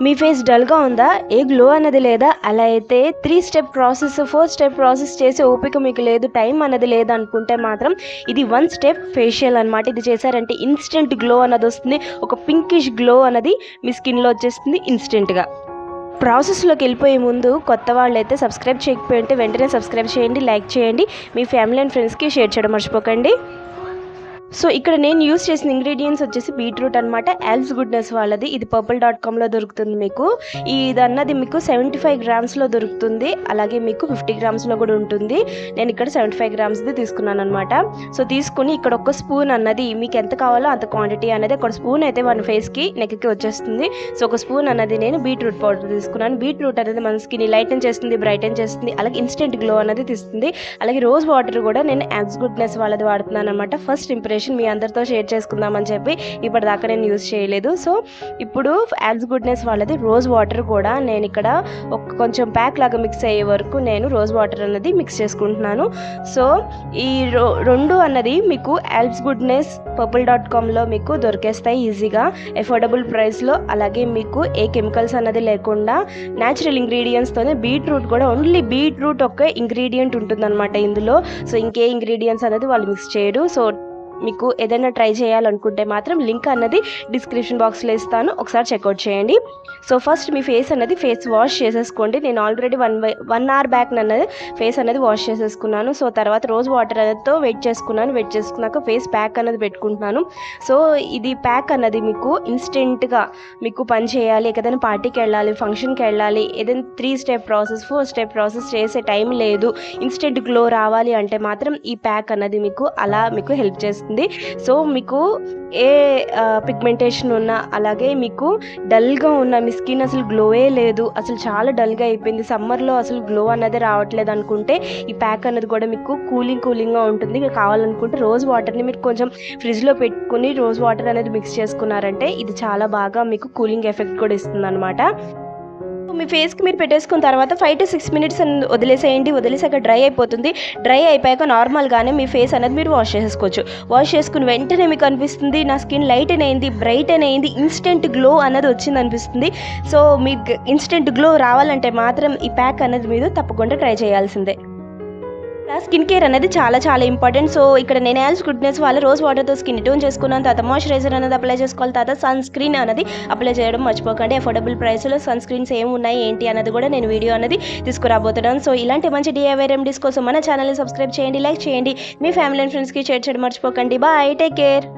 మీ face డల్‌గా ఉందా? ఏ glow అన్నది లేదా? అలా అయితే 3 స్టెప్ ప్రాసెస్, 4 స్టెప్ ప్రాసెస్ చేసే ఓపిక మీకు లేదు, టైం అన్నది లేదనుకుంటే మాత్రం ఇది 1 స్టెప్ ఫేషియల్ అనమాట. ఇది చేశారంటే ఇన్‌స్టంట్ గ్లో అన్నదొస్తుంది. ఒక పింకిష్ గ్లో అన్నది మీ స్కిన్‌లో వచ్చేస్తుంది ఇన్‌స్టంట్‌గా. ప్రాసెస్‌లోకి వెళ్ళిపోయే ముందు కొత్త వాళ్ళైతే సబ్స్క్రైబ్ చేయకపోయి ఉంటే వెంటనే సబ్స్క్రైబ్ చేయండి, లైక్ చేయండి. మీ ఫ్యామిలీ అండ్ ఫ్రెండ్స్‌కి షేర్ చేయడం మర్చిపోకండి. సో ఇక్కడ నేను యూజ్ చేసిన ఇంగ్రీడియంట్స్ వచ్చేసి బీట్రూట్ అనమాట. యాల్స్ గుడ్నెస్ వాళ్ళది. ఇది purple.comలో దొరుకుతుంది మీకు. ఇది అన్నది మీకు 75 గ్రామ్స్లో దొరుకుతుంది. అలాగే మీకు 50 గ్రామ్స్లో కూడా ఉంటుంది. నేను ఇక్కడ 75 గ్రామ్స్ది తీసుకున్నాను అనమాట. సో తీసుకుని ఇక్కడ ఒక స్పూన్ అన్నది మీకు ఎంత కావాలో అంత క్వాంటిటీ అనేది, ఒక స్పూన్ అయితే మన ఫేస్కి నెక్కి వచ్చేస్తుంది. సో ఒక స్పూన్ అన్నది నేను బీట్రూట్ పౌడర్ తీసుకున్నాను. బీట్రూట్ అనేది మన స్కిన్ లైటన్ చేస్తుంది, బ్రైటన్ చేస్తుంది, అలాగే ఇన్స్టెంట్ గ్లో అనేది తీస్తుంది. అలాగే రోజ్ వాటర్ కూడా నేను యాల్స్ గుడ్నెస్ వాళ్ళది వాడుతున్నాను అనమాట. ఫస్ట్ ఇంప్రెషన్ మీ అందరితో షేర్ చేసుకుందామని చెప్పి ఇప్పటిదాకా నేను యూజ్ చేయలేదు. సో ఇప్పుడు యాల్స్ గుడ్నెస్ వాళ్ళది రోజ్ వాటర్ కూడా నేను ఇక్కడ కొంచెం ప్యాక్ లాగా మిక్స్ అయ్యే వరకు నేను రోజ్ వాటర్ అన్నది మిక్స్ చేసుకుంటున్నాను. సో ఈ రెండు అన్నది మీకు యాల్స్ గుడ్నెస్ purple.comలో మీకు దొరికేస్తాయి ఈజీగా, అఫోర్డబుల్ ప్రైస్లో. అలాగే మీకు ఏ కెమికల్స్ అన్నది లేకుండా న్యాచురల్ ఇంగ్రీడియంట్స్తోనే, బీట్రూట్ కూడా ఓన్లీ బీట్రూట్ ఒక ఇంగ్రీడియంట్ ఉంటుందన్నమాట ఇందులో. సో ఇంకే ఇంగ్రీడియంట్స్ అనేది వాళ్ళు మిక్స్ చేయరు. సో మీకు ఏదైనా ట్రై చేయాలనుకుంటే మాత్రం లింక్ అన్నది డిస్క్రిప్షన్ బాక్స్లో ఇస్తాను, ఒకసారి చెక్అవుట్ చేయండి. సో ఫస్ట్ మీ ఫేస్ అన్నది ఫేస్ వాష్ చేసేసుకోండి. నేను ఆల్రెడీ 1 అవర్ బ్యాక్ అన్నది ఫేస్ అనేది వాష్ చేసేసుకున్నాను. సో తర్వాత రోజ్ వాటర్ అనేదితో వెయిట్ చేసుకున్నాక ఫేస్ ప్యాక్ అన్నది పెట్టుకుంటున్నాను. సో ఇది ప్యాక్ అన్నది మీకు ఇన్స్టెంట్గా మీకు పని చేయాలి, ఏదైనా పార్టీకి వెళ్ళాలి, ఫంక్షన్కి వెళ్ళాలి, ఏదైనా 3 స్టెప్ ప్రాసెస్ 4 స్టెప్ ప్రాసెస్ చేసే టైం లేదు, ఇన్స్టెంట్ గ్లో రావాలి అంటే మాత్రం ఈ ప్యాక్ అన్నది మీకు అలా మీకు హెల్ప్ చేస్తుంది. సో మీకు ఏ పిగ్మెంటేషన్ ఉన్నా, అలాగే మీకు డల్గా ఉన్న మీ స్కిన్ అసలు గ్లోయే లేదు, అసలు చాలా డల్గా అయిపోయింది, సమ్మర్లో అసలు గ్లో అన్నది రావట్లేదు అనుకుంటే ఈ ప్యాక్ అన్నది కూడా మీకు కూలింగ్గా ఉంటుంది. కావాలనుకుంటే రోజ్ వాటర్ని మీరు కొంచెం ఫ్రిడ్జ్లో పెట్టుకుని రోజ్ వాటర్ అనేది మిక్స్ చేసుకున్నారంటే ఇది చాలా బాగా మీకు కూలింగ్ ఎఫెక్ట్ కూడా ఇస్తుంది అనమాట. మీ ఫేస్కి మీరు పెట్టేసుకున్న తర్వాత 5 to 6 మినిట్స్ వదిలేసేయండి. వదిలేసాక డ్రై అయిపోతుంది. డ్రై అయిపోయాక నార్మల్గానే మీ ఫేస్ అనేది మీరు వాష్ చేసుకోవచ్చు. వాష్ చేసుకుని వెంటనే మీకు అనిపిస్తుంది నా స్కిన్ లైటన్ అయింది, బ్రైటన్ అయింది, ఇన్స్టెంట్ గ్లో అనేది వచ్చింది అనిపిస్తుంది. సో మీకు ఇన్స్టెంట్ గ్లో రావాలంటే మాత్రం ఈ ప్యాక్ అనేది మీరు తప్పకుండా ట్రై చేయాల్సిందే. స్కిన్ కేర్ అనేది చాలా చాలా ఇంపార్టెంట్. సో ఇక్కడ నేను యాల్స్ గుడ్నెస్ వాళ్ళ రోజ్ వాటర్తో స్కిన్ టోన్ చేసుకున్నాను. తర్వాత మాయిశ్చరైజర్ అనేది అప్లై చేసుకోవాలి. తర్వాత సన్ స్క్రీన్ అనేది అప్లై చేయడం మర్చిపోకండి. అఫోర్డబుల్ ప్రైస్లో సన్ స్క్రీన్స్ ఏమి ఉన్నాయి ఏంటి అన్నది కూడా నేను వీడియో అనేది తీసుకురాబోతున్నాను. సో ఇలాంటి మంచి DIY రెమెడీస్ కోసం మన ఛానల్ని సబ్స్క్రైబ్ చేయండి, లైక్ చేయండి, మీ ఫ్యామిలీ అండ్ ఫ్రెండ్స్కి షేర్ చేయడం మర్చిపోకండి. Bye, take care.